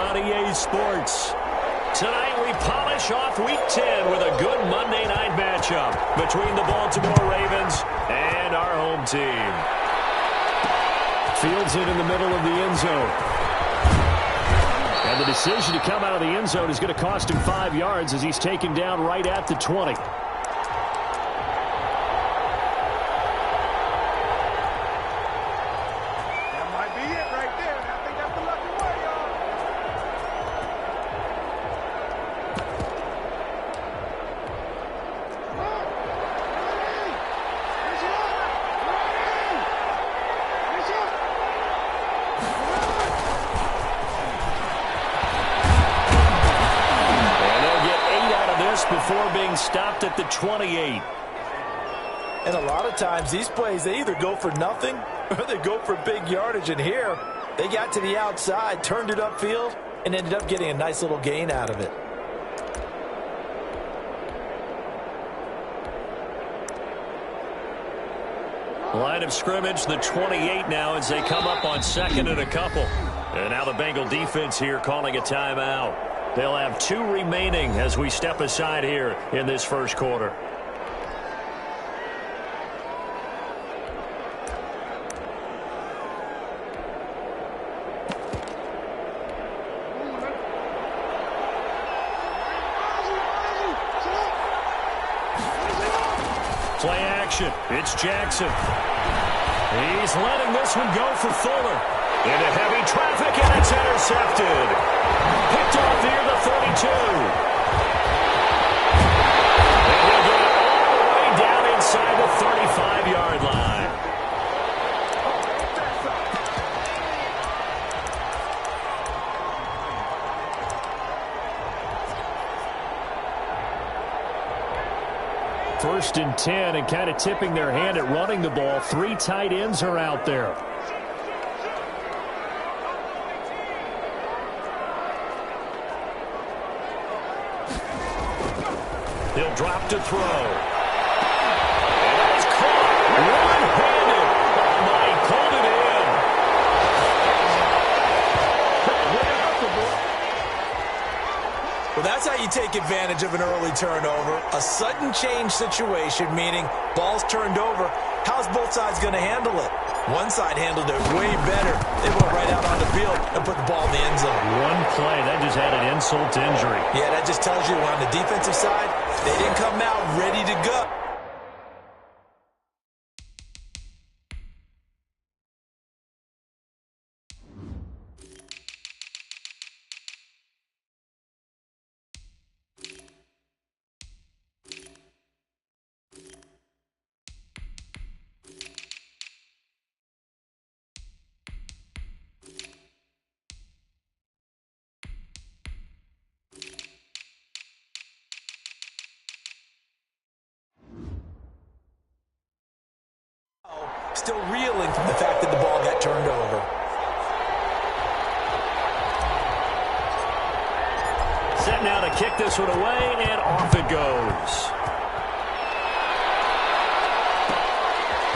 on EA Sports. Tonight we polish off Week 10 with a good Monday night matchup between the Baltimore Ravens and our home team. Fields it in the middle of the end zone. And the decision to come out of the end zone is going to cost him 5 yards as he's taken down right at the 20. Before being stopped at the 28. And a lot of times these plays, they either go for nothing or they go for big yardage. And here, they got to the outside, turned it upfield, and ended up getting a nice little gain out of it. Line of scrimmage, the 28 now as they come up on second and a couple. And now the Bengal defense here calling a timeout. They'll have 2 remaining as we step aside here in this first quarter. Play action. It's Jackson. He's letting this one go for Fuller. Into heavy traffic, and it's intercepted. Picked off near the 32. And he'll get it all the way down inside the 35-yard line. First and 10, and kind of tipping their hand at running the ball. 3 tight ends are out there. He'll drop to throw. And that is caught one-handed. Oh, my, he pulled it in. Well, that's how you take advantage of an early turnover. A sudden change situation, meaning ball's turned over. How's both sides going to handle it? One side handled it way better. They went right out on the field and put the ball in the end zone. One play, that just had an insult to injury. Yeah, that just tells you on the defensive side, they didn't come out ready to go. Still reeling from the fact that the ball got turned over. Set now to kick this one away, and off it goes.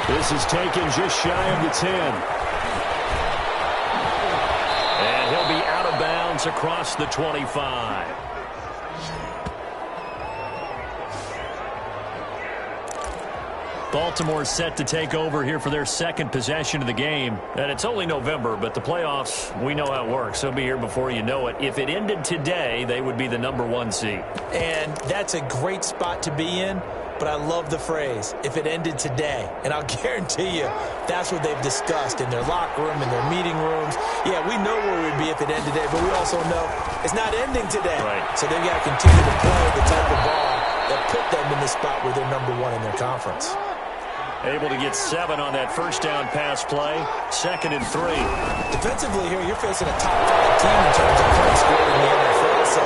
This is taken just shy of the 10. And he'll be out of bounds across the 25. Baltimore set to take over here for their second possession of the game. And it's only November, but the playoffs, we know how it works. They'll be here before you know it. If it ended today, they would be the #1 seed. And that's a great spot to be in, but I love the phrase, if it ended today. And I'll guarantee you, that's what they've discussed in their locker room, in their meeting rooms. Yeah, we know where we'd be if it ended today, but we also know it's not ending today. Right. So they've got to continue to play the type of ball that put them in the spot where they're #1 in their conference. Able to get 7 on that first down pass play. 2nd and 3. Defensively here, you're facing a top 5 team in terms of points scored in the NFL. So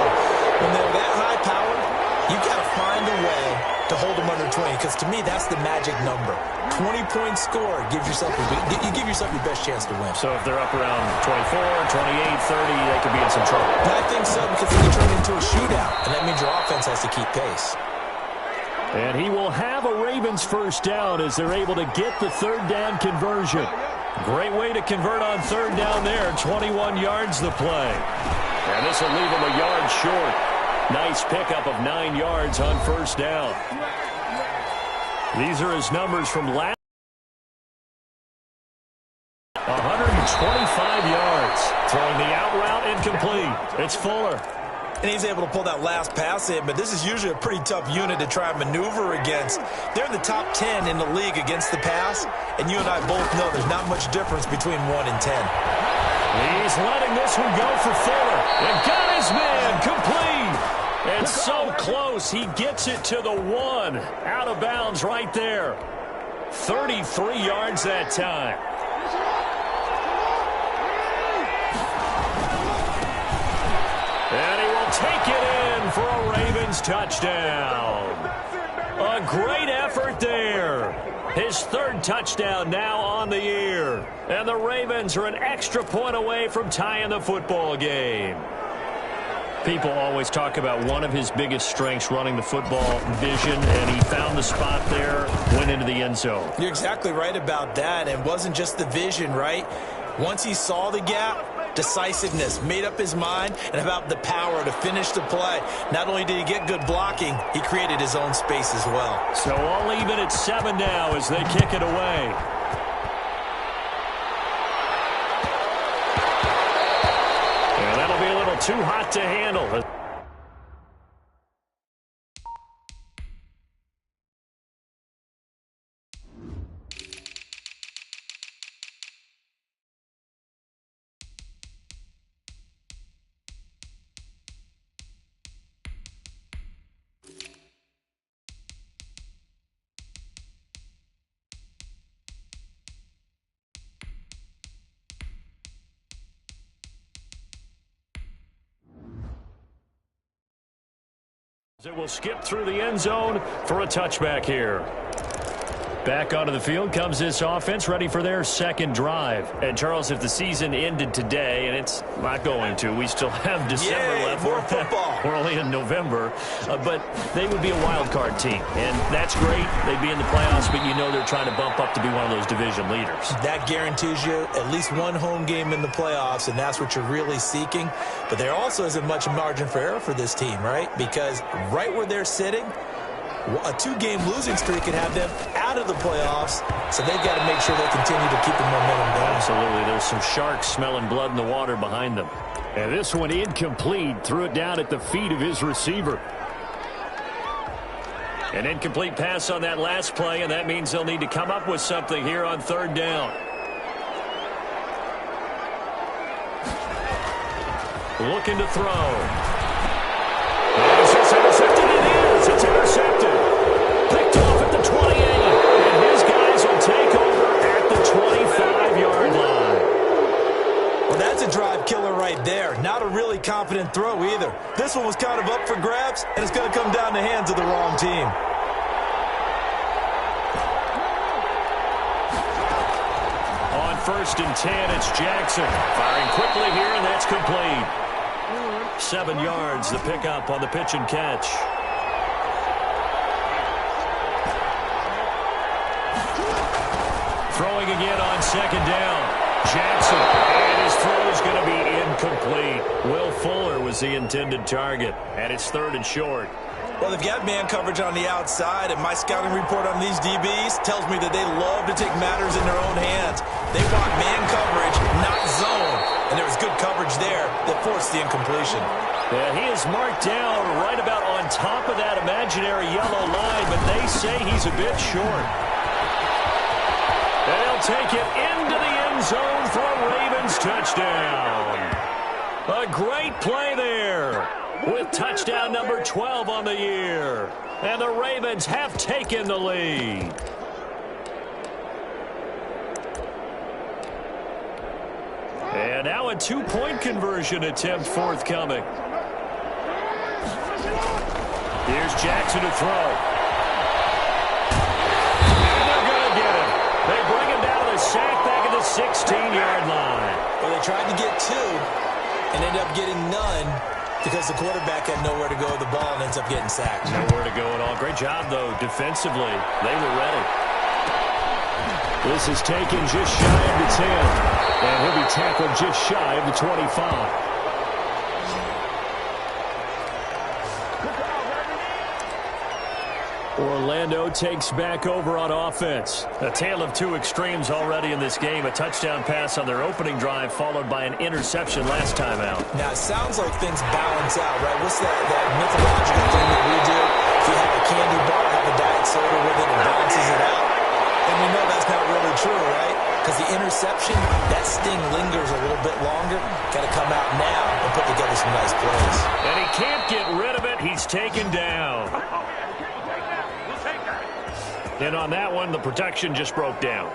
when they're that high powered, you've got to find a way to hold them under 20. Because to me, that's the magic number. 20 points scored gives yourself you give yourself your best chance to win. So if they're up around 24, 28, 30, they could be in some trouble. And I think so, because then you turn into a shootout. And that means your offense has to keep pace. And he will have a Ravens first down as they're able to get the 3rd down conversion. Great way to convert on 3rd down there. 21 yards the play. This will leave him a yard short. Nice pickup of 9 yards on first down. These are his numbers from last. 125 yards. Throwing the out route incomplete. It's Fuller. And he's able to pull that last pass in, but this is usually a pretty tough unit to try and maneuver against. They're in the top 10 in the league against the pass, and you and I both know there's not much difference between 1 and 10. He's letting this one go for Fuller. And got his man complete. And so close, he gets it to the 1. Out of bounds right there. 33 yards that time. And he will take it in for a Ravens touchdown. A great effort there. His 3rd touchdown now on the year. And the Ravens are an extra point away from tying the football game. People always talk about one of his biggest strengths, running the football, vision, and he found the spot there, went into the end zone. You're exactly right about that. And it wasn't just the vision, right? Once he saw the gap, decisiveness, made up his mind, and about the power to finish the play. Not only did he get good blocking, he created his own space as well. So all even at 7 now as they kick it away. And that'll be a little too hot to handle. It will skip through the end zone for a touchback here. Back onto the field comes this offense, ready for their 2nd drive. And, Charles, if the season ended today, and it's not going to, we still have December left. More football. We're only in November. But they would be a wild card team. And that's great. They'd be in the playoffs, but you know they're trying to bump up to be one of those division leaders. That guarantees you at least one home game in the playoffs, and that's what you're really seeking. But there also isn't much margin for error for this team, right? Because right where they're sitting, a 2-game losing streak could have them out of the playoffs, so they've got to make sure they continue to keep the momentum going. Absolutely. There's some sharks smelling blood in the water behind them. And this one incomplete. Threw it down at the feet of his receiver. An incomplete pass on that last play, and that means they'll need to come up with something here on 3rd down. Looking to throw. It's intercepted. It is. It's intercepted. Picked off at the 28. And his guys will take over at the 25-yard line. Well, that's a drive killer right there. Not a really confident throw either. This one was kind of up for grabs, and it's going to come down the hands of the wrong team. On 1st and 10, it's Jackson. Firing quickly here, and that's complete. 7 yards, the pickup on the pitch and catch. Throwing again on 2nd down. Jackson, and his throw is going to be incomplete. Will Fuller was the intended target, and it's 3rd and short. Well, they've got man coverage on the outside, and my scouting report on these DBs tells me that they love to take matters in their own hands. They want man coverage, not zone. And there was good coverage there that forced the incompletion. Yeah, he is marked down right about on top of that imaginary yellow line, but they say he's a bit short. And he'll take it into the end zone for a Ravens touchdown. A great play there with touchdown number 12 on the year. And the Ravens have taken the lead. And now a 2-point conversion attempt forthcoming. Here's Jackson to throw. And they're going to get him. They bring him down to the sack back at the 16-yard line. Well, they tried to get 2 and ended up getting none because the quarterback had nowhere to go with the ball and ends up getting sacked. Nowhere to go at all. Great job, though, defensively. They were ready. This is taken just shy of the 10. And he'll be tackled just shy of the 25. Orlando takes back over on offense. A tale of two extremes already in this game. A touchdown pass on their opening drive followed by an interception last time out. Now, it sounds like things balance out, right? What's that mythological thing that we do? If you have a candy bar, have a diet soda with it, it balances it out. And we know that's not really true, right? Because the interception, that sting lingers a little bit longer. Got to come out now and put together some nice plays. And he can't get rid of it. He's taken down. And on that one, the protection just broke down.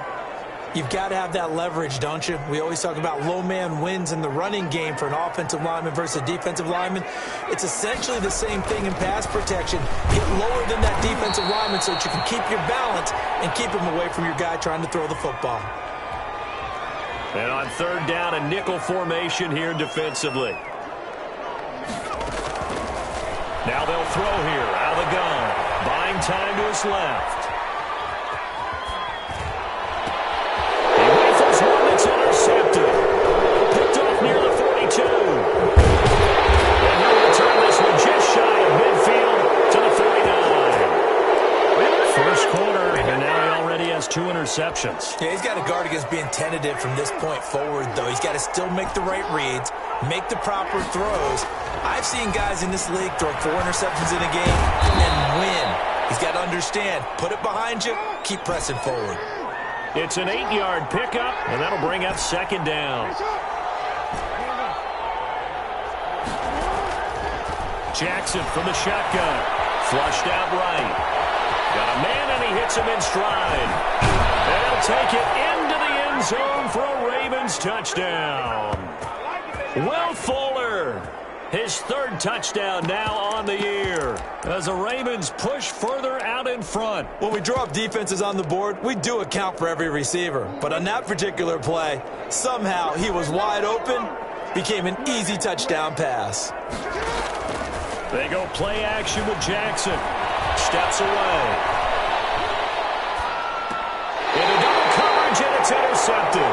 You've got to have that leverage, don't you? We always talk about low man wins in the running game for an offensive lineman versus a defensive lineman. It's essentially the same thing in pass protection. Get lower than that defensive lineman so that you can keep your balance and keep him away from your guy trying to throw the football. And on third down, a nickel formation here defensively. Now they'll throw here out of the gun. Buying time to his left. It's intercepted. Picked off near the 42. And he'll return this one just shy of midfield to the 49. First quarter, and now he already has 2 interceptions. Yeah, he's got to guard against being tentative from this point forward, though. He's got to still make the right reads, make the proper throws. I've seen guys in this league throw 4 interceptions in a game and then win. He's got to understand, put it behind you, keep pressing forward. It's an 8-yard pickup, and that'll bring up second down. Jackson from the shotgun. Flushed out right. Got a man, and he hits him in stride. They'll take it into the end zone for a Ravens touchdown. Will Fuller, his 3rd touchdown now on the year as the Ravens push further out in front. When we draw up defenses on the board, we do account for every receiver. But on that particular play, somehow he was wide open, became an easy touchdown pass. They go play action with Jackson. Steps away. Into double coverage, and it's intercepted.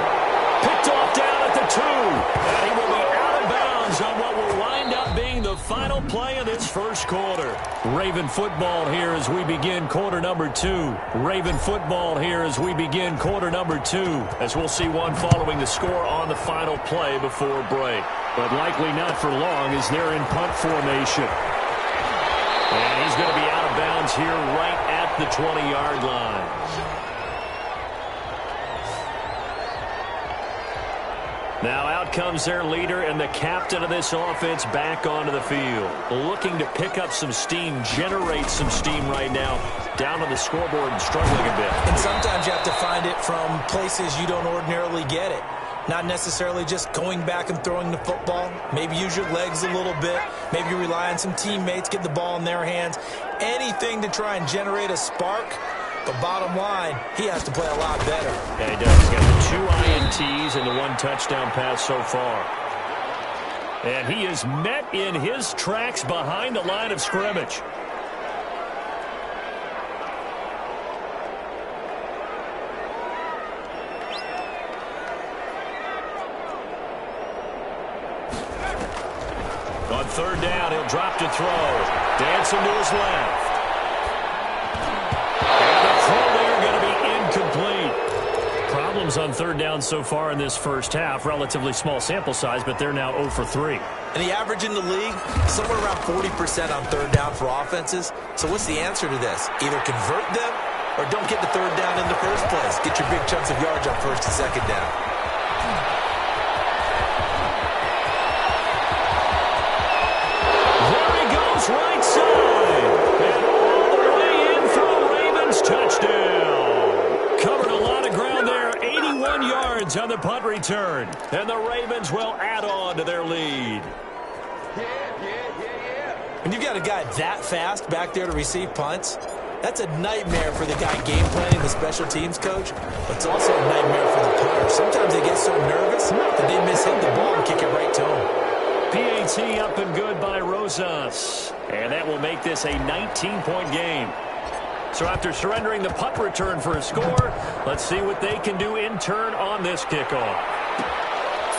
Picked off down at the 2. And he will be out of bounds on what will wind up being the final play of this first quarter. Raven football here as we begin quarter number 2. Raven football here as we begin quarter number 2. As we'll see one following the score on the final play before break. But likely not for long as they're in punt formation. And he's going to be out of bounds here right at the 20-yard line. Now out comes their leader and the captain of this offense back onto the field. Looking to pick up some steam, generate some steam right now. Down on the scoreboard and struggling a bit. And sometimes you have to find it from places you don't ordinarily get it. Not necessarily just going back and throwing the football. Maybe use your legs a little bit. Maybe you rely on some teammates, get the ball in their hands. Anything to try and generate a spark. But bottom line, he has to play a lot better. Yeah, he does. He's got the 2 INTs and the 1 touchdown pass so far. And he is met in his tracks behind the line of scrimmage. On third down, he'll drop to throw. Dancing to his left. And the throw there going to be incomplete. Problems on third down so far in this first half. Relatively small sample size, but they're now 0 for 3. And the average in the league, somewhere around 40% on third down for offenses. So what's the answer to this? Either convert them or don't get the third down in the first place. Get your big chunks of yards on first and second down. Right side, and all the way in for a Ravens touchdown. Covered a lot of ground there, 81 yards on the punt return, and the Ravens will add on to their lead. When you've got a guy that fast back there to receive punts, that's a nightmare for the guy game planning, the special teams coach, but it's also a nightmare for the punter. Sometimes they get so nervous that they miss-hit the ball and kick it right to him. PAT up and good by Rosas. And that will make this a 19-point game. So after surrendering the punt return for a score, let's see what they can do in turn on this kickoff.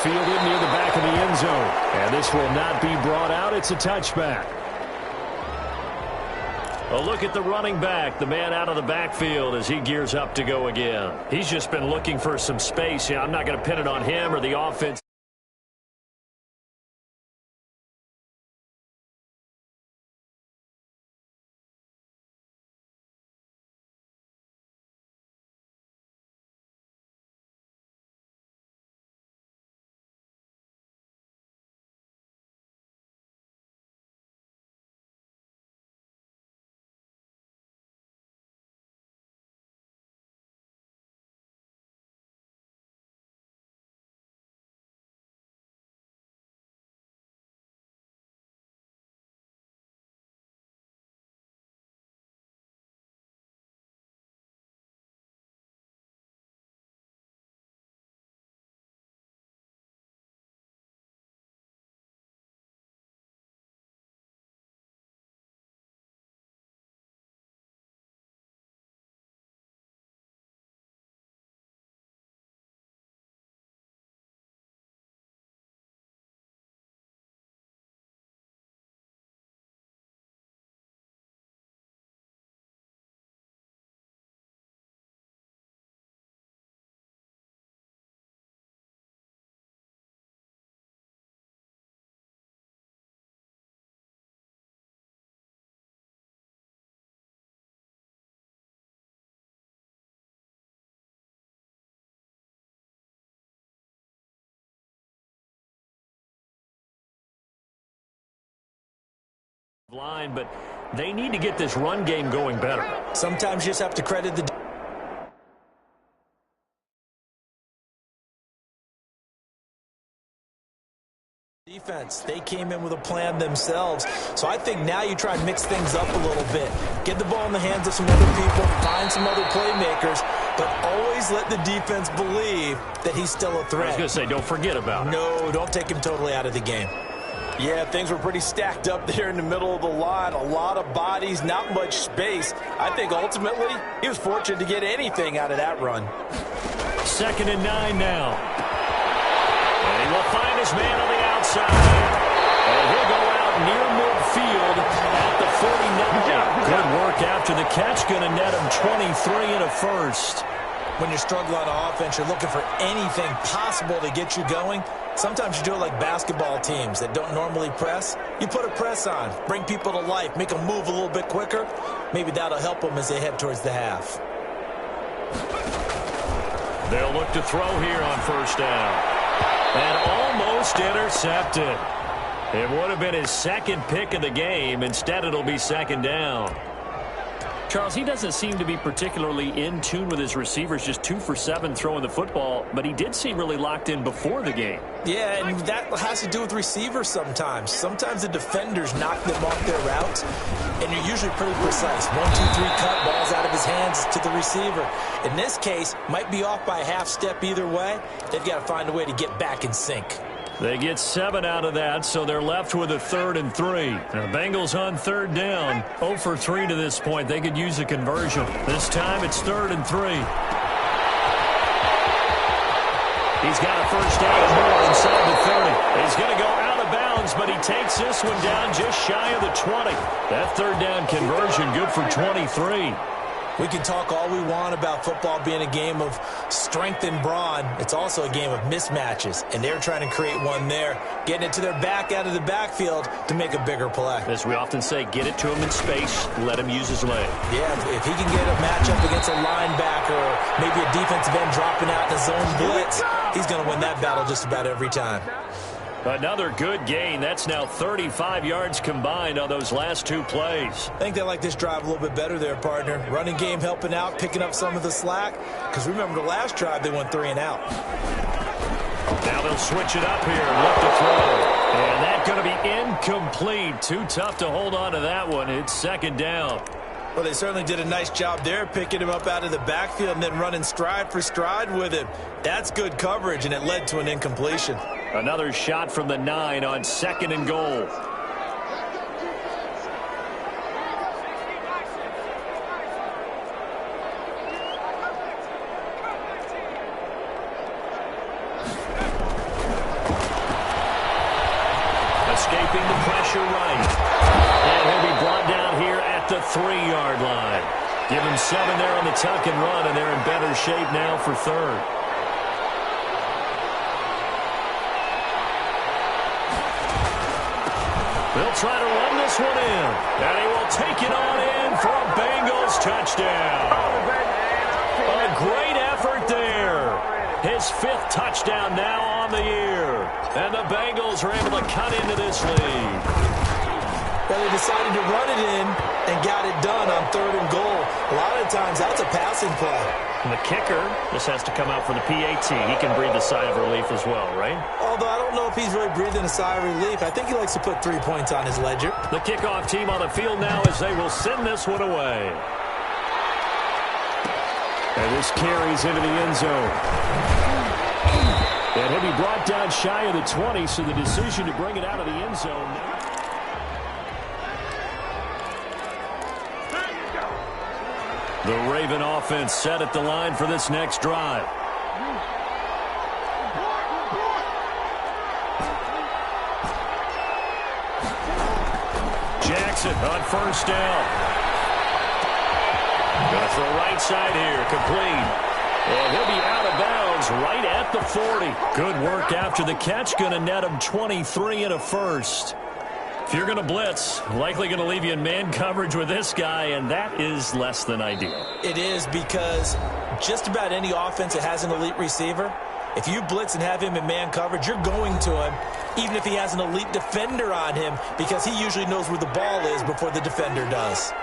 Fielded near the back of the end zone. And this will not be brought out. It's a touchback. A look at the running back, the man out of the backfield as he gears up to go again. He's just been looking for some space. Yeah, I'm not going to pin it on him or the offense. Line, but they need to get this run game going better. Sometimes you just have to credit the defense. They came in with a plan themselves. So I think now you try and mix things up a little bit. Get the ball in the hands of some other people, find some other playmakers, but always let the defense believe that he's still a threat. I was going to say, don't forget about it. No, don't take him totally out of the game. Yeah, things were pretty stacked up there in the middle of the line. A lot of bodies, not much space. I think ultimately he was fortunate to get anything out of that run. 2nd and 9 now. And he will find his man on the outside. And he'll go out near midfield at the 49. Good work after the catch. Going to net him 23 and a first. When you're struggling on offense, you're looking for anything possible to get you going. Sometimes you do it like basketball teams that don't normally press. You put a press on, bring people to life, make them move a little bit quicker. Maybe that'll help them as they head towards the half. They'll look to throw here on 1st down. And almost intercepted. It would have been his 2nd pick of the game. Instead, it'll be 2nd down. Charles, he doesn't seem to be particularly in tune with his receivers, just 2 for 7 throwing the football, but he did seem really locked in before the game. Yeah, and that has to do with receivers sometimes. Sometimes the defenders knock them off their routes, and you're usually pretty precise. 1, 2, 3 cut, balls out of his hands to the receiver. In this case, might be off by a half step either way. They've got to find a way to get back in sync. They get 7 out of that, so they're left with a 3rd and 3. The Bengals on 3rd down. 0 for 3 to this point. They could use a conversion. This time it's 3rd and 3. He's got a 1st down more inside the 30. He's going to go out of bounds, but he takes this one down just shy of the 20. That 3rd down conversion good for 23. We can talk all we want about football being a game of strength and brawn. It's also a game of mismatches, and they're trying to create one there, getting it to their back out of the backfield to make a bigger play. As we often say, get it to him in space, let him use his leg. Yeah, if he can get a matchup against a linebacker or maybe a defensive end dropping out in a zone blitz, he's going to win that battle just about every time. Another good gain. That's now 35 yards combined on those last 2 plays. I think they like this drive a little bit better there, partner. Running game helping out, picking up some of the slack. Because remember the last drive, they went 3 and out. Now they'll switch it up here and look to throw. And that's going to be incomplete. Too tough to hold on to that one. It's 2nd down. Well, they certainly did a nice job there, picking him up out of the backfield and then running stride for stride with him. That's good coverage, and it led to an incompletion. Another shot from the 9 on 2nd and goal. Escaping the pressure right. And he'll be brought down here at the 3 Give him 7 there on the tuck and run, and they're in better shape now for third. They'll try to run this one in, and he will take it on in for a Bengals touchdown. A great effort there. His 5th touchdown now on the year. And the Bengals are able to cut into this lead. Well, they decided to run it in and got it done on 3rd and goal. A lot of times that's a passing play. And the kicker, this has to come out for the PAT. He can breathe a sigh of relief as well, right? Although I don't know if he's really breathing a sigh of relief. I think he likes to put 3 points on his ledger. The kickoff team on the field now as they will send this one away. And this carries into the end zone. And he'll be brought down shy of the 20, so the decision to bring it out of the end zone. The Raven offense set at the line for this next drive. Jackson on 1st down. Going to throw right side here, complete. And he'll be out of bounds right at the 40. Good work after the catch. Going to net him 23 and a first. If you're going to blitz, likely going to leave you in man coverage with this guy, and that is less than ideal. It is, because just about any offense that has an elite receiver, if you blitz and have him in man coverage, you're going to him, even if he has an elite defender on him, because he usually knows where the ball is before the defender does.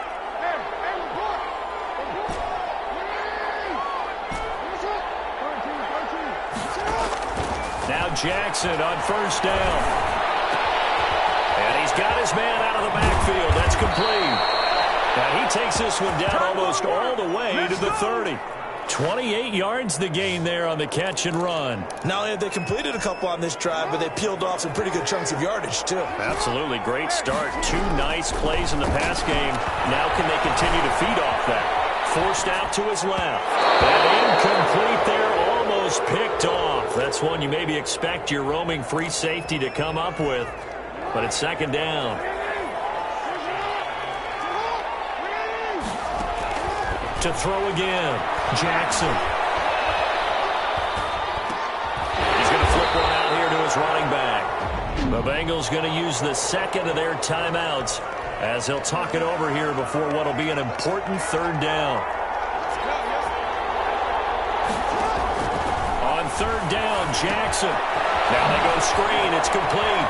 Now Jackson on 1st down. And he's got his man out of the backfield. That's complete. And he takes this one down almost all the way to the 30. 28 yards the gain there on the catch and run. Not only have they completed a couple on this drive, but they peeled off some pretty good chunks of yardage, too. Absolutely. Great start. 2 nice plays in the pass game. Now can they continue to feed off that? Forced out to his left. And incomplete there, almost picked off. That's one you maybe expect your roaming free safety to come up with. But it's 2nd down. To throw again. Jackson. He's going to flip one out here to his running back. The Bengals going to use the 2nd of their timeouts as he'll talk it over here before what will be an important 3rd down. On 3rd down, Jackson. Now they go screen. It's complete.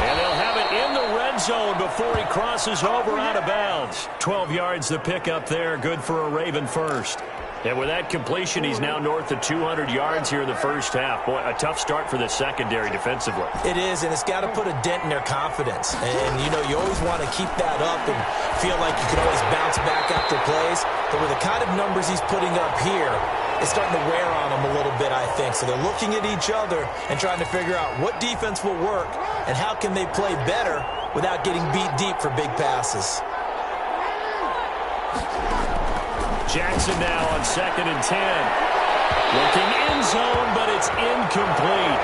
And they'll have it in the red zone before he crosses over out of bounds. 12 yards the pickup there. Good for a Raven first. And with that completion, he's now north of 200 yards here in the first half. Boy, a tough start for the secondary defensively. It is, and it's got to put a dent in their confidence. And, you know, you always want to keep that up and feel like you can always bounce back after plays. But with the kind of numbers he's putting up here, it's starting to wear on them a little bit, I think. So they're looking at each other and trying to figure out what defense will work and how can they play better without getting beat deep for big passes. Jackson now on 2nd and 10. Looking end zone, but it's incomplete.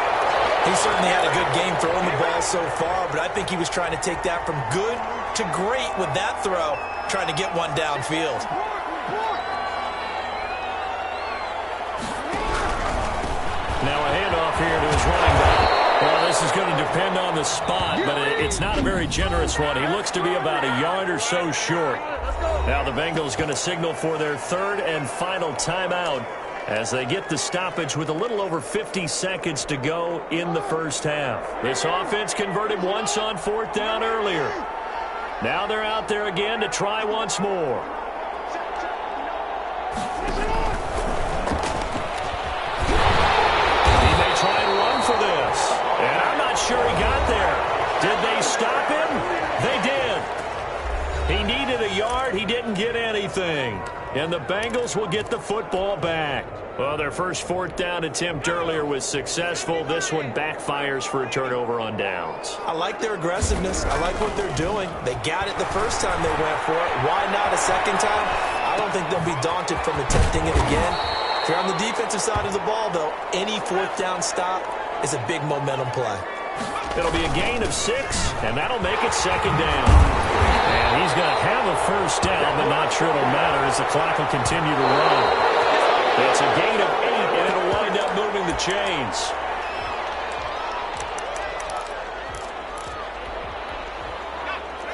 He certainly had a good game throwing the ball so far, but I think he was trying to take that from good to great with that throw, trying to get one downfield. Now a handoff here to his running back. Well, this is going to depend on the spot, but it's not a very generous one. He looks to be about a yard or so short. Now the Bengals going to signal for their 3rd and final timeout as they get the stoppage with a little over 50 seconds to go in the first half. This offense converted once on 4th down earlier. Now they're out there again to try once more. He may try and run for this. And I'm not sure he got there. Did they stop him? They did. He needed a yard. He didn't get anything. And the Bengals will get the football back. Well, their first 4th down attempt earlier was successful. This one backfires for a turnover on downs. I like their aggressiveness. I like what they're doing. They got it the first time they went for it. Why not a second time? I don't think they'll be daunted from attempting it again. If you're on the defensive side of the ball, though, any 4th down stop is a big momentum play. It'll be a gain of 6, and that'll make it 2nd down. And He's going to have a first down, but not sure it'll matter as the clock will continue to run. It's a gain of 8, and it'll wind up moving the chains.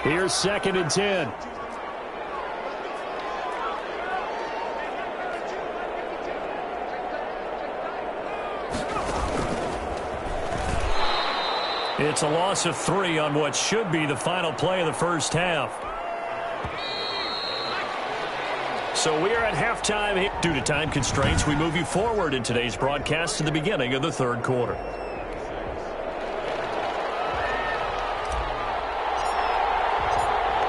Here's 2nd and 10. It's a loss of 3 on what should be the final play of the first half. So we are at halftime. Due to time constraints, we move you forward in today's broadcast to the beginning of the 3rd quarter.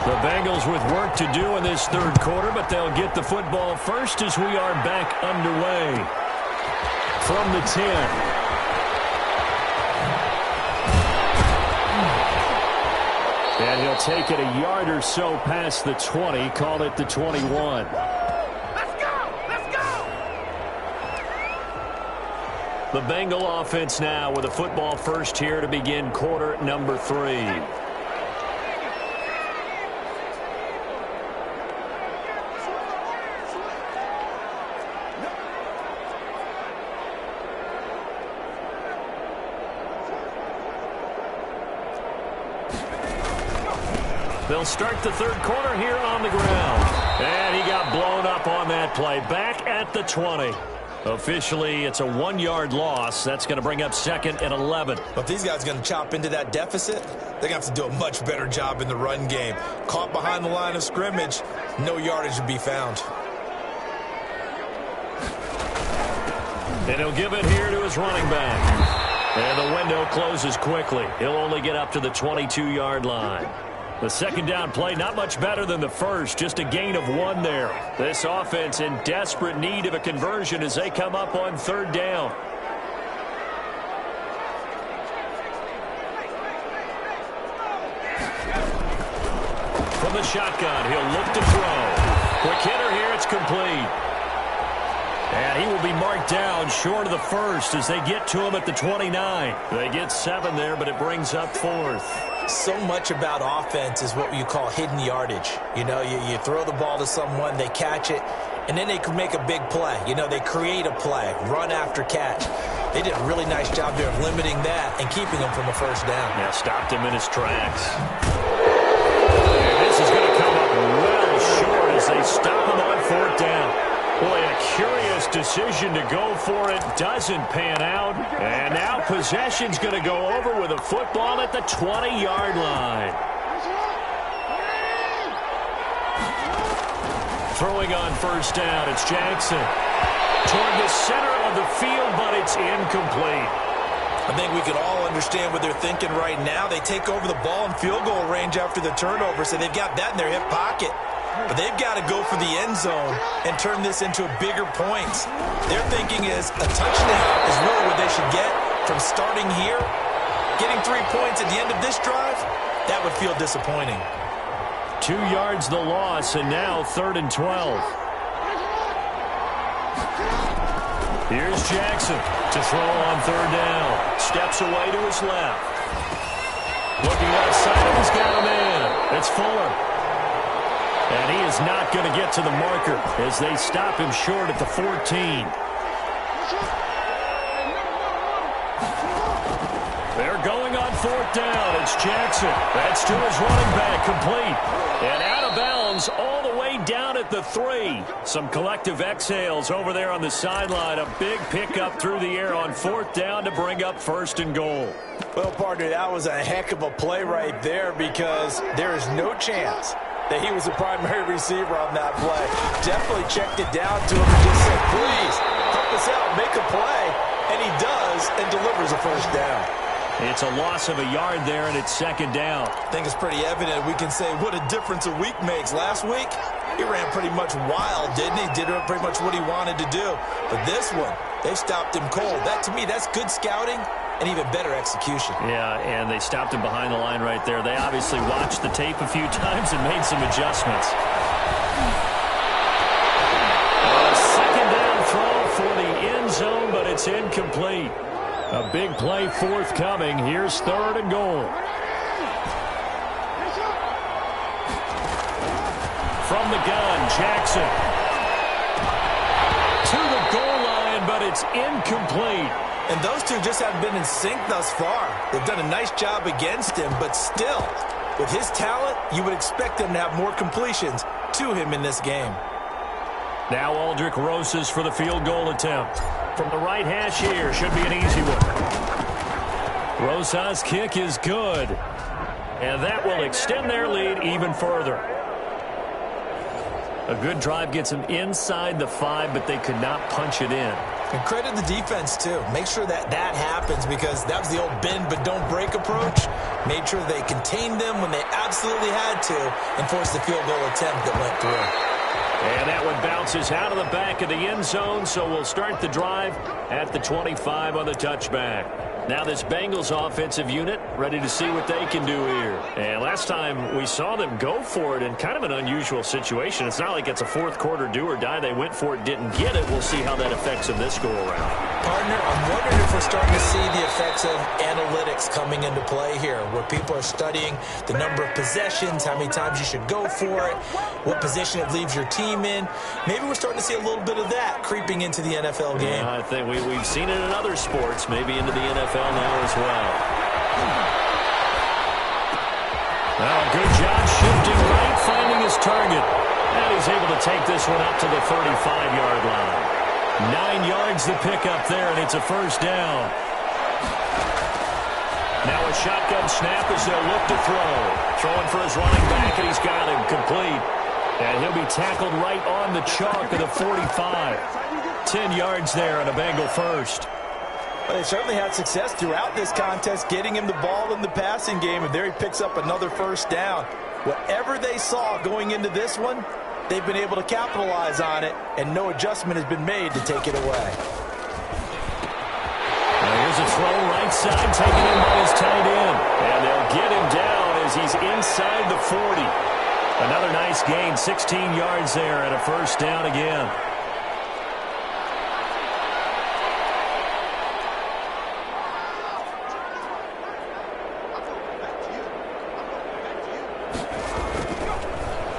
The Bengals with work to do in this 3rd quarter, but they'll get the football first as we are back underway. From the 10. And he'll take it a yard or so past the 20, call it the 21. Let's go! Let's go! The Bengal offense now with a football first here to begin quarter number 3. They'll start the 3rd quarter here on the ground. And he got blown up on that play. Back at the 20. Officially, it's a 1-yard loss. That's going to bring up 2nd and 11. But if these guys are going to chop into that deficit, they're going to have to do a much better job in the run game. Caught behind the line of scrimmage, no yardage would be found. And he'll give it here to his running back. And the window closes quickly. He'll only get up to the 22-yard line. The 2nd down play, not much better than the first, just a gain of 1 there. This offense in desperate need of a conversion as they come up on 3rd down. From the shotgun, he'll look to throw. Quick hitter here, it's complete. And he will be marked down short of the first as they get to him at the 29. They get 7 there, but it brings up 4th. So much about offense is what you call hidden yardage. You know, you throw the ball to someone, they catch it, and then they can make a big play. You know, they create a play, run after catch. They did a really nice job there of limiting that and keeping him from a first down. Yeah, stopped him in his tracks. And this is going to come up well short as they stop him on 4th down. Boy, a curious decision to go for it. Doesn't pan out. And now possession's going to go over with a football at the 20-yard line. Throwing on first down, it's Jackson. Toward the center of the field, but it's incomplete. I think we can all understand what they're thinking right now. They take over the ball in field goal range after the turnover, so they've got that in their hip pocket. But they've got to go for the end zone and turn this into bigger points. Their thinking is a touchdown is really what they should get from starting here. Getting 3 points at the end of this drive, that would feel disappointing. 2 yards the loss, and now 3rd and 12. Here's Jackson to throw on 3rd down. Steps away to his left. Looking outside, he's got a man. It's Fuller. And he is not going to get to the marker as they stop him short at the 14. They're going on 4th down. It's Jackson. That's to his running back, complete. And out of bounds all the way down at the 3. Some collective exhales over there on the sideline. A big pickup through the air on 4th down to bring up 1st and goal. Well, partner, that was a heck of a play right there because there is no chance that he was the primary receiver on that play. Definitely checked it down to him and just said, please, help us out, make a play. And he does and delivers a first down. It's a loss of a yard there, and it's 2nd down. I think it's pretty evident. We can say what a difference a week makes. Last week, he ran pretty much wild, didn't he? Did pretty much what he wanted to do. But this one, they stopped him cold. That, to me, that's good scouting and even better execution. Yeah, and they stopped him behind the line right there. They obviously watched the tape a few times and made some adjustments. A 2nd down throw for the end zone, but it's incomplete. A big play forthcoming. Here's 3rd and goal. From the gun, Jackson. To the goal line, but it's incomplete. And those two just haven't been in sync thus far. They've done a nice job against him, but still, with his talent, you would expect them to have more completions to him in this game. Now Aldrick Rosas for the field goal attempt. From the right hash here, should be an easy one. Rosas' kick is good. And that will extend their lead even further. A good drive gets them inside the 5, but they could not punch it in. And credit the defense, too. Make sure that happens, because that was the old bend but don't break approach. Made sure they contained them when they absolutely had to and forced the field goal attempt that went through. And that one bounces out of the back of the end zone, so we'll start the drive at the 25 on the touchback. Now this Bengals offensive unit ready to see what they can do here. And last time we saw them go for it in kind of an unusual situation. It's not like it's a fourth quarter do or die. They went for it, didn't get it. We'll see how that affects them this go around. Partner, I'm wondering if we're starting to see the effects of analytics coming into play here, where people are studying the number of possessions, how many times you should go for it, what position it leaves your team in. Maybe we're starting to see a little bit of that creeping into the NFL game. I think we've seen it in other sports, maybe into the NFL now as well. Well, good job shifting right, finding his target. And he's able to take this one up to the 35-yard line. 9 yards to pick up there, and it's a first down. Now a shotgun snap as they'll look to throw. Throwing for his running back, and he's got him complete. And he'll be tackled right on the chalk of the 45. 10 yards there on a Bengal first. Well, they certainly had success throughout this contest, getting him the ball in the passing game, and there he picks up another first down. Whatever they saw going into this one, they've been able to capitalize on it, and no adjustment has been made to take it away. Now here's a throw right side, taken in by his tight end. And they'll get him down as he's inside the 40. Another nice gain, 16 yards there, and a first down again.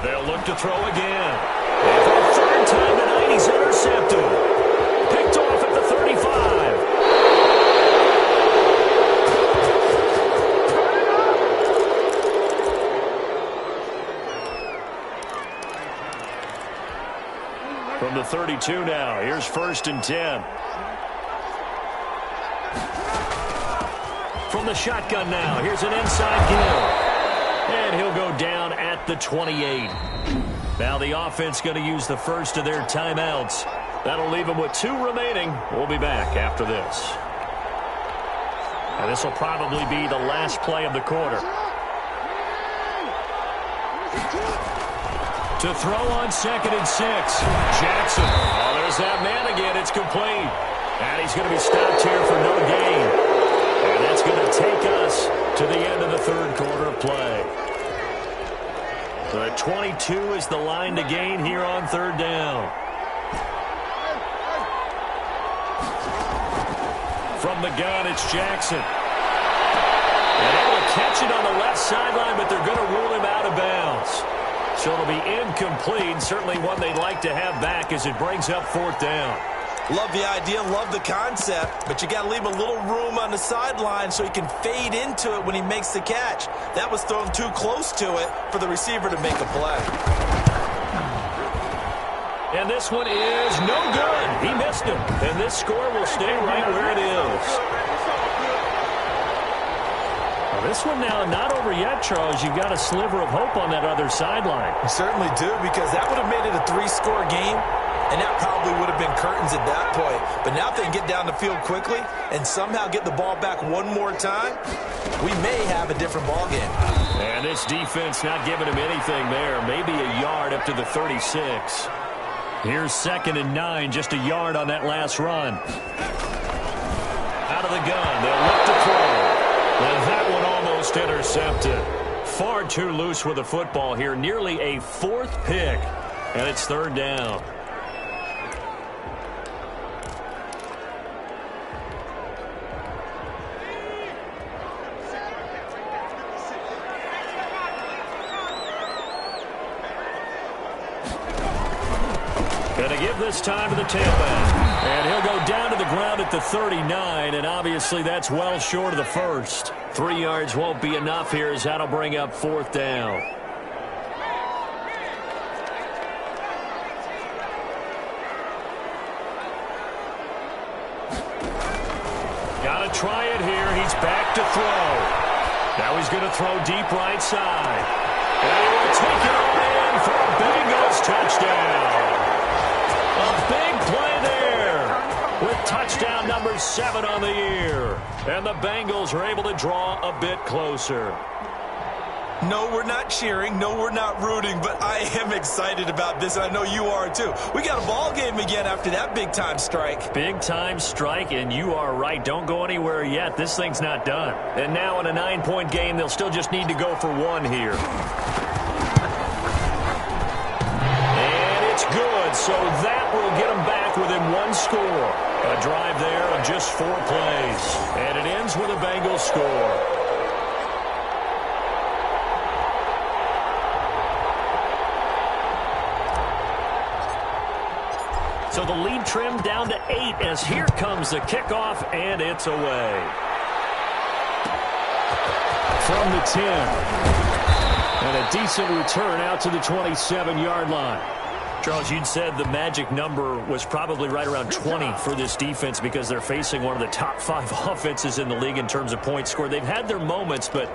They'll look to throw again. And for the third time tonight, he's intercepted. Picked off at the 35. From the 32 now, here's 1st and 10. From the shotgun now, here's an inside give. And he'll go down at the 28. Now the offense going to use the first of their timeouts. That'll leave them with 2 remaining. We'll be back after this. And this will probably be the last play of the quarter. To throw on 2nd and 6. Jackson. Oh, there's that man again. It's complete. And he's going to be stopped here for no gain. And that's going to take us to the end of the 3rd quarter of play. The 22 is the line to gain here on 3rd down. From the gun, it's Jackson. And able to catch it on the left sideline, but they're going to rule him out of bounds. So it'll be incomplete. Certainly one they'd like to have back as it brings up 4th down. Love the idea, love the concept, but you got to leave a little room on the sideline so he can fade into it when he makes the catch. That was thrown too close to it for the receiver to make a play. And this one is no good. He missed him, and this score will stay right where it is. Well, this one now not over yet, Charles. You've got a sliver of hope on that other sideline. You certainly do, because that would have made it a 3-score game. And that probably would have been curtains at that point. But now if they can get down the field quickly and somehow get the ball back one more time, we may have a different ball game. And this defense not giving him anything there. Maybe a yard up to the 36. Here's 2nd and 9, just a yard on that last run. Out of the gun, they'll look to throw. And that one almost intercepted. Far too loose with the football here. Nearly a 4th pick. And it's 3rd down. Going to give this time to the tailback. And he'll go down to the ground at the 39, and obviously that's well short of the first. 3 yards won't be enough here as that'll bring up 4th down. Got to try it here. He's back to throw. Now he's going to throw deep right side. And he will take it all in for a Bengals touchdown. A big play there with touchdown number 7 on the year. And the Bengals are able to draw a bit closer. No, we're not cheering. No, we're not rooting, but I am excited about this, and I know you are too. We got a ball game again after that big-time strike. Big-time strike, and you are right. Don't go anywhere yet. This thing's not done. And now in a 9-point game, they'll still just need to go for 1 here. And it's good, so that will get them back within 1 score. A drive there of just 4 plays. And it ends with a Bengals score. So the lead trimmed down to 8 as here comes the kickoff, and it's away. From the 10. And a decent return out to the 27-yard line. Charles, you'd said the magic number was probably right around 20 for this defense because they're facing one of the top 5 offenses in the league in terms of points scored. They've had their moments, but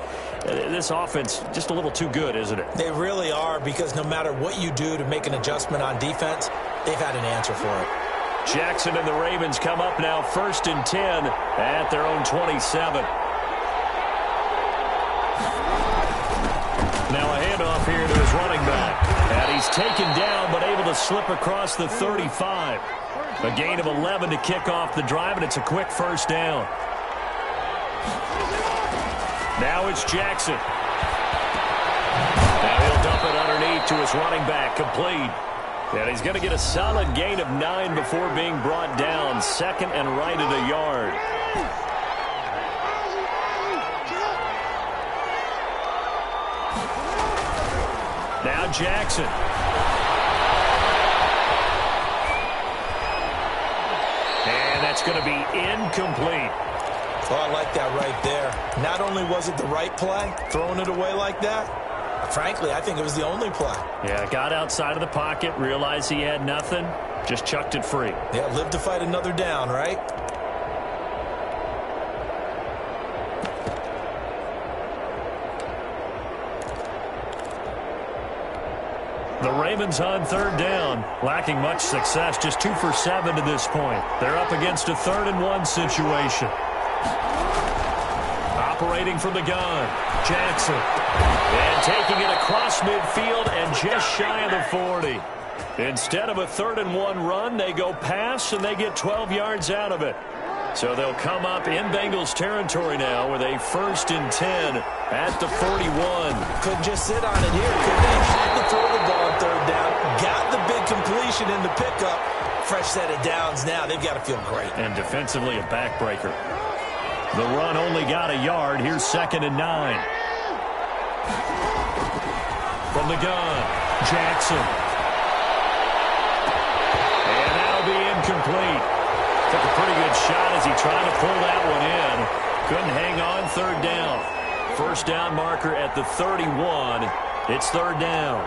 this offense just a little too good, isn't it? They really are, because no matter what you do to make an adjustment on defense, they've had an answer for it. Jackson and the Ravens come up now 1st and 10 at their own 27. Now a handoff here to his running back. And he's taken down but able to slip across the 35. A gain of 11 to kick off the drive, and it's a quick 1st down. Now it's Jackson. Now he'll dump it underneath to his running back, complete. And he's going to get a solid gain of 9 before being brought down. 2nd and right at a yard. Now Jackson. And that's going to be incomplete. Oh, I like that right there. Not only was it the right play, throwing it away like that, frankly, I think it was the only play. Yeah, got outside of the pocket, realized he had nothing, just chucked it free. Yeah, live to fight another down, right? The Ravens on 3rd down, lacking much success, just 2 for 7 to this point. They're up against a 3rd and 1 situation. Operating from the gun, Jackson. And taking it across midfield and just shy of the 40. Instead of a 3rd and 1 run, they go pass and they get 12 yards out of it. So they'll come up in Bengals territory now with a 1st and 10 at the 41. Couldn't just sit on it here, could they? Had to throw the ball on 3rd down. Got the big completion in the pickup. Fresh set of downs now. They've got to feel great. And defensively a backbreaker. The run only got a yard. Here's 2nd and 9. From the gun, Jackson. And that'll be incomplete. Took a pretty good shot as he tried to pull that one in. Couldn't hang on. 3rd down. 1st down marker at the 31. It's 3rd down.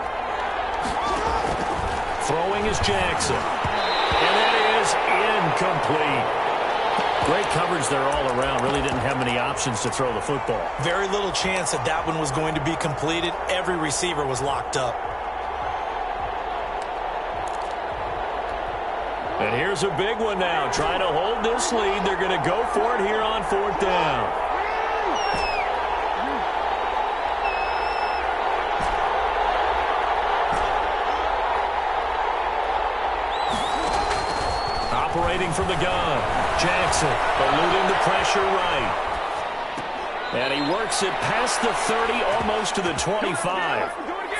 Throwing is Jackson. And that is incomplete. Great coverage there all around. Really didn't have many options to throw the football. Very little chance that that one was going to be completed. Every receiver was locked up. And here's a big one now. Trying to hold this lead. They're going to go for it here on 4th down. Operating from the gun, Jackson eluding the pressure right. And he works it past the 30, almost to the 25.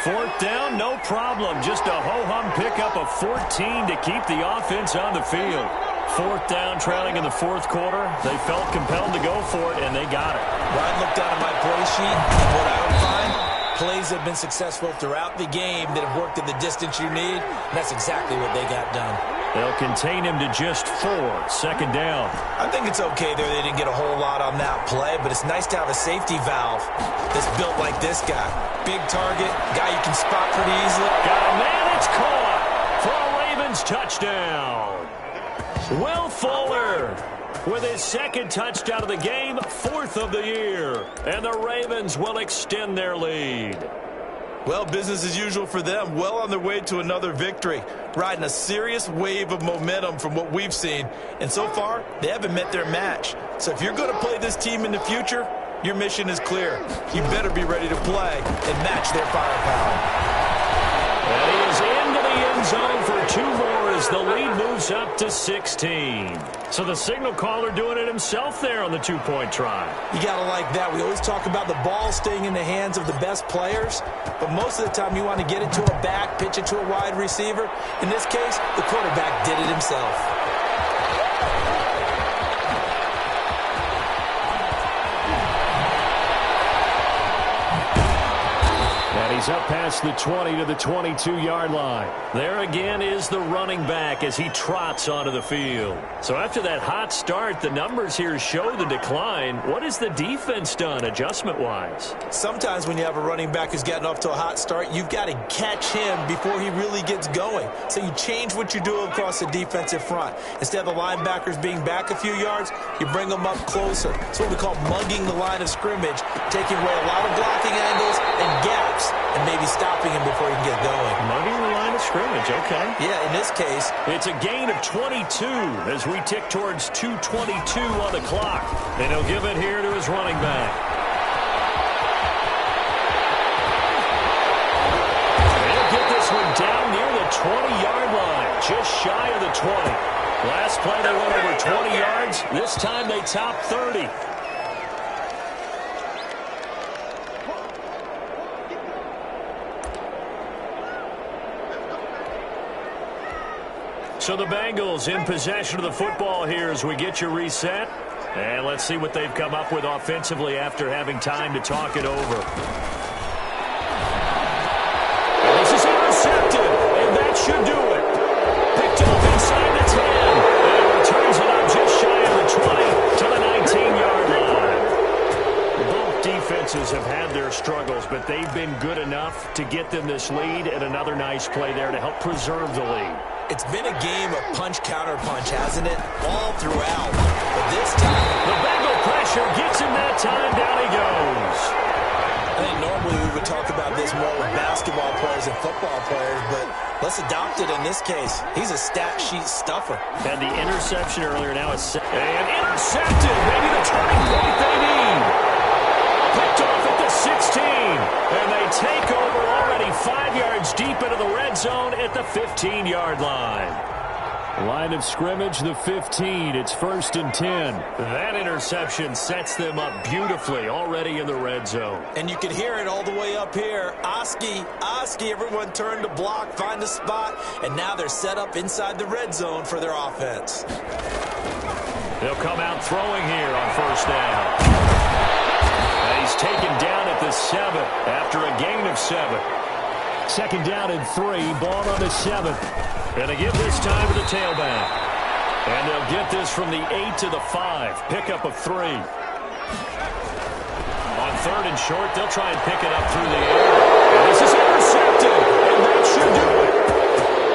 4th down, no problem. Just a ho-hum pickup of 14 to keep the offense on the field. 4th down, trailing in the 4th quarter. They felt compelled to go for it, and they got it. Ryan looked down at my play sheet, and what I would find, Plays have been successful throughout the game that have worked at the distance you need, and that's exactly what they got done. They'll contain him to just 4. Second down. I think it's okay there. They didn't get a whole lot on that play, but it's nice to have a safety valve that's built like this guy. Big target, guy you can spot pretty easily. Got a man, it's caught for a Ravens touchdown. Will Fuller with his second touchdown of the game, 4th of the year. And the Ravens will extend their lead. Well, business as usual for them. Well on their way to another victory. Riding a serious wave of momentum from what we've seen. And so far, they haven't met their match. So if you're going to play this team in the future, your mission is clear. You better be ready to play and match their firepower. And he is into the end zone for 2 more as the lead moves up to 16. So the signal caller doing it himself there on the 2-point try. You got to like that. We always talk about the ball staying in the hands of the best players, but most of the time you want to get it to a back, pitch it to a wide receiver. In this case, the quarterback did it himself. He's up past the 20 to the 22-yard line. There again is the running back as he trots onto the field. So after that hot start, the numbers here show the decline. What has the defense done adjustment-wise? Sometimes when you have a running back who's gotten off to a hot start, you've got to catch him before he really gets going. So you change what you do across the defensive front. Instead of the linebackers being back a few yards, you bring them up closer. It's what we call mugging the line of scrimmage, taking away a lot of blocking angles and gaps, and maybe stopping him before he can get going. Mugging the line of scrimmage, okay. Yeah, in this case, it's a gain of 22 as we tick towards 2:22 on the clock. And he'll give it here to his running back. He'll get this one down near the 20-yard line, just shy of the 20. Last play they went over 20 yards. This time they top 30. So the Bengals in possession of the football here as we get you reset. And let's see what they've come up with offensively after having time to talk it over. And this is intercepted, and that should do it. Picked up inside the 10, and returns it up just shy of the 20 to the 19-yard line. Both defenses have had their struggles, but they've been good enough to get them this lead, and another nice play there to help preserve the lead. It's been a game of punch-counter-punch, hasn't it? All throughout. But this time, the Bengal pressure gets him that time. Down he goes. I think normally we would talk about this more with basketball players and football players, but let's adopt it in this case. He's a stat sheet stuffer. Had the interception earlier, now it's and intercepted. Maybe the turning point they need. Picked off at the 16, and they take over already 5 yards deep into the red zone at the 15-yard line. Line of scrimmage, the 15. It's 1st and 10. That interception sets them up beautifully already in the red zone. And you can hear it all the way up here. Oski, everyone turned to block, find a spot, and now they're set up inside the red zone for their offense. They'll come out throwing here on 1st down. He's taken down at the 7 after a gain of 7. 2nd down and 3, ball on the 7th. And they give this time to the tailback. And they'll get this from the 8 to the 5. Pickup of 3. On 3rd and short, they'll try and pick it up through the air. And this is intercepted. And that should do it.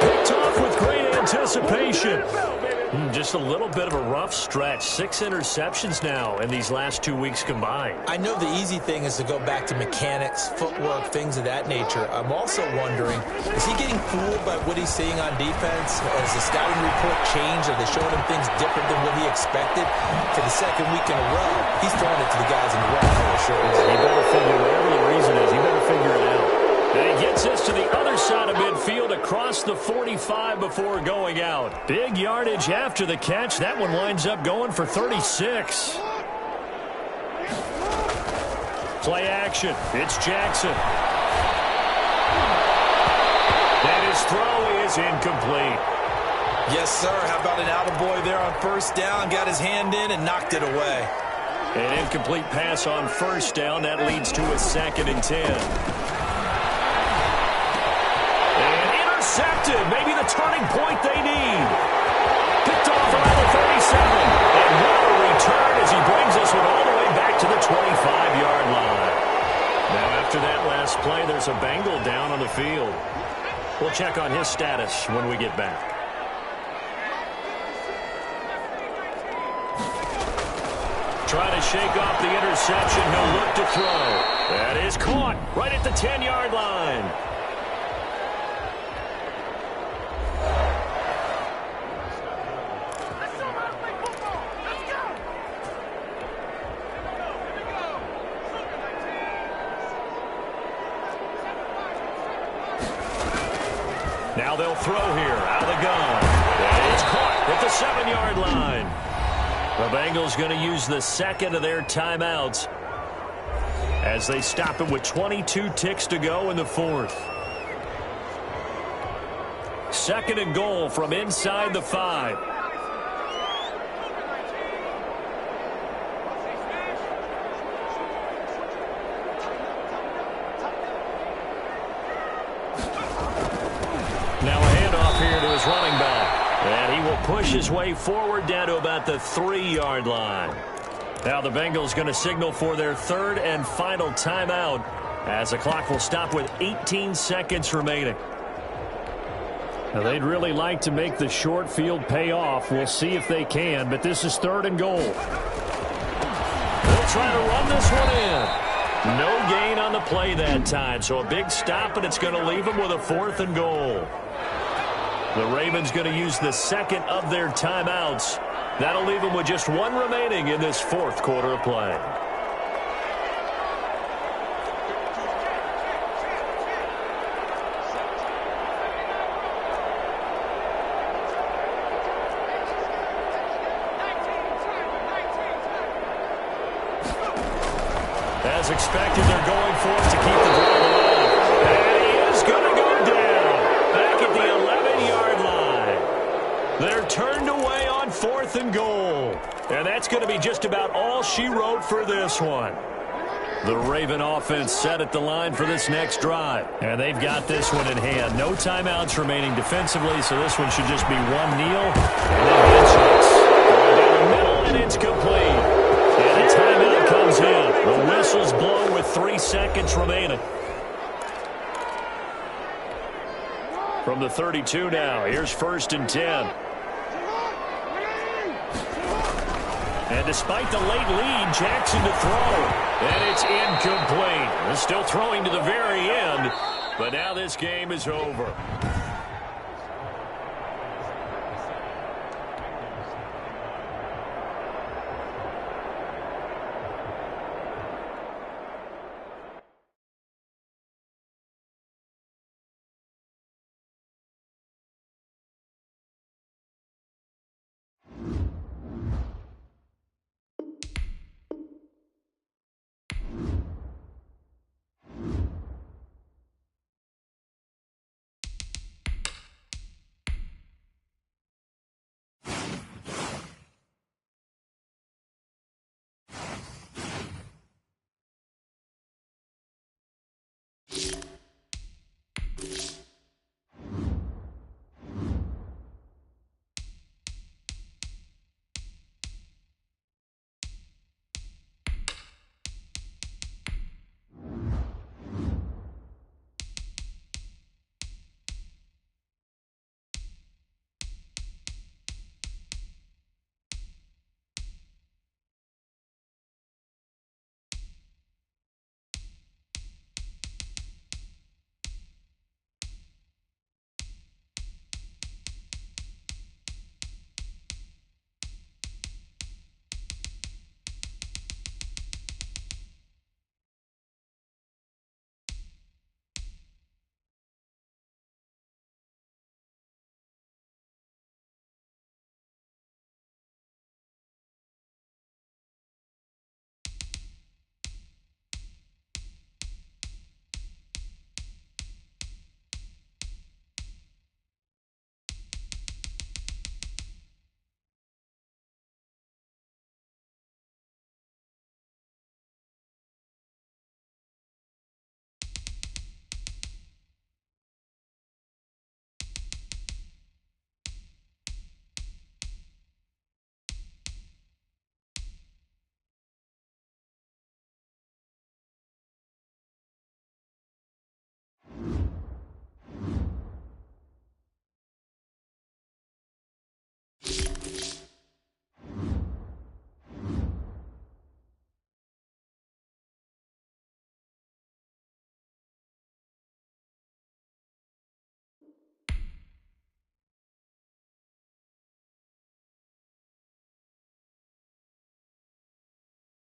Picked off with great anticipation. Just a little bit of a rough stretch. 6 interceptions now in these last 2 weeks combined. I know the easy thing is to go back to mechanics, footwork, things of that nature. I'm also wondering, is he getting fooled by what he's seeing on defense? Has the scouting report changed? Are they showing him things different than what he expected? For the 2nd week in a row, he's throwing it to the guys in the red color shirts. He better figure, whatever the reason is, he better figure it out. And he gets this to the other side of midfield across the 45 before going out. Big yardage after the catch. That one winds up going for 36. Play action. It's Jackson. And his throw is incomplete. Yes, sir. How about an attaboy there on 1st down? Got his hand in and knocked it away. An incomplete pass on 1st down. That leads to a 2nd and 10. intercepted. Maybe the turning point they need. Picked off around the 37. And what a return as he brings this one all the way back to the 25-yard line. Now, after that last play, there's a Bengal down on the field. We'll check on his status when we get back. Trying to shake off the interception. He'll look to throw. That is caught right at the 10-yard line. Now they'll throw here out of the gun. And it's caught at the 7-yard line. The Bengals going to use the second of their timeouts as they stop it with 22 ticks to go in the fourth. Second and goal from inside the 5. Now a handoff here to his running back. And he will push his way forward down to about the 3-yard line. Now the Bengals going to signal for their third and final timeout as the clock will stop with 18 seconds remaining. Now they'd really like to make the short field pay off. We'll see if they can, but this is third and goal. They'll try to run this one in. No gain on the play that time, so a big stop, and it's going to leave them with a 4th and goal. The Ravens going to use the second of their timeouts. That'll leave them with just one remaining in this fourth quarter of play. As expected, they're going for it to keep the drive alive. And he is going to go down back at the 11-yard line. They're turned away on 4th and goal. And that's going to be just about all she wrote for this one. The Raven offense set at the line for this next drive. And they've got this one in hand. No timeouts remaining defensively, so this one should just be one kneel. And then bench going down the middle, and it's complete. And a timeout comes in. The whistle's blown with 3 seconds remaining. From the 32 now, here's 1st and 10. And despite the late lead, Jackson to throw. And it's incomplete. They're still throwing to the very end, but now this game is over.